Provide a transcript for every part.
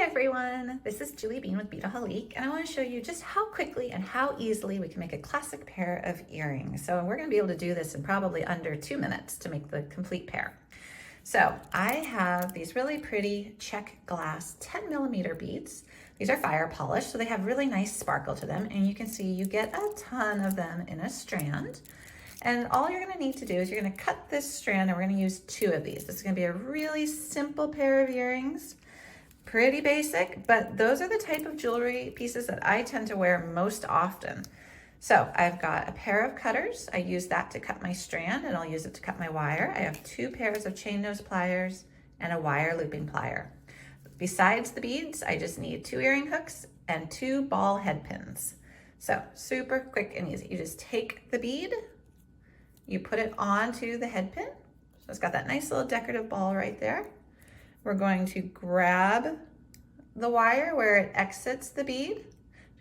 Hi everyone, this is Julie Bean with Beading, and I want to show you just how quickly and how easily we can make a classic pair of earrings. So we're going to be able to do this in probably under 2 minutes to make the complete pair. So I have these really pretty check glass 10mm beads. These are fire polished, so they have really nice sparkle to them, and you can see you get a ton of them in a strand. And all you're going to need to do is you're going to cut this strand, and we're going to use 2 of these. This is going to be a really simple pair of earrings. Pretty basic, but those are the type of jewelry pieces that I tend to wear most often. So I've got a pair of cutters. I use that to cut my strand, and I'll use it to cut my wire. I have 2 pairs of chain nose pliers and a wire looping plier. Besides the beads, I just need 2 earring hooks and 2 ball head pins. So super quick and easy. You just take the bead, you put it onto the head pin. So it's got that nice little decorative ball right there. We're going to grab the wire where it exits the bead.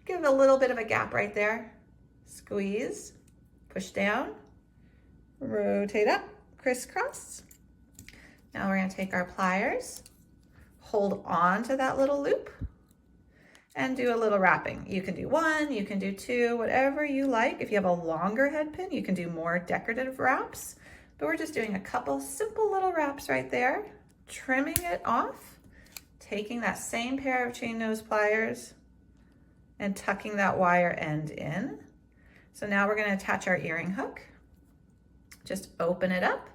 Give it a little bit of a gap right there. Squeeze, push down, rotate up, crisscross. Now we're going to take our pliers, hold on to that little loop, and do a little wrapping. You can do 1, you can do 2, whatever you like. If you have a longer head pin, you can do more decorative wraps, but we're just doing a couple simple little wraps right there. Trimming it off, taking that same pair of chain nose pliers and tucking that wire end in. So now we're going to attach our earring hook. Just open it up,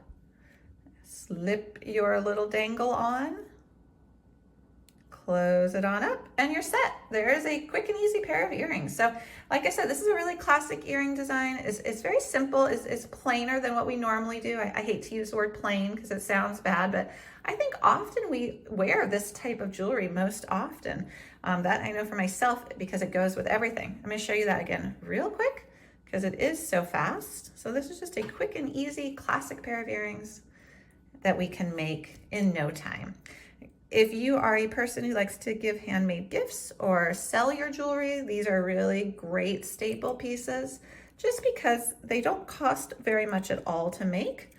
slip your little dangle on, close it on up, and you're set. There is a quick and easy pair of earrings. So like I said, this is a really classic earring design. It's very simple. It's plainer than what we normally do. I hate to use the word plain because it sounds bad, but I think often we wear this type of jewelry most often. That I know for myself because it goes with everything. I'm going to show you that again real quick because it is so fast. So this is just a quick and easy classic pair of earrings that we can make in no time. If you are a person who likes to give handmade gifts or sell your jewelry, these are really great staple pieces just because they don't cost very much at all to make.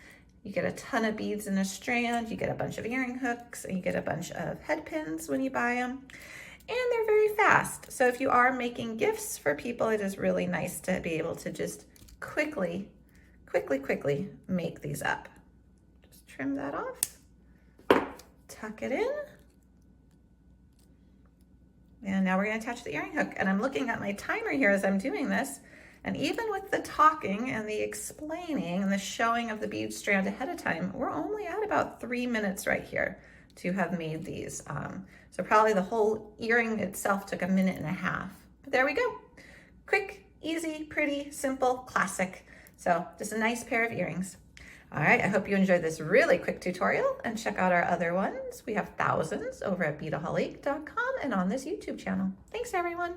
You get a ton of beads in a strand, you get a bunch of earring hooks, and you get a bunch of head pins when you buy them. And they're very fast. So if you are making gifts for people, it is really nice to be able to just quickly make these up. Just trim that off. Tuck it in. And now we're going to attach the earring hook. And I'm looking at my timer here as I'm doing this. And even with the talking and the explaining and the showing of the bead strand ahead of time, we're only at about 3 minutes right here to have made these. So probably the whole earring itself took 1.5 minutes. But there we go. Quick, easy, pretty, simple, classic. So just a nice pair of earrings. All right, I hope you enjoyed this really quick tutorial and check out our other ones. We have thousands over at beadaholique.com and on this YouTube channel. Thanks everyone.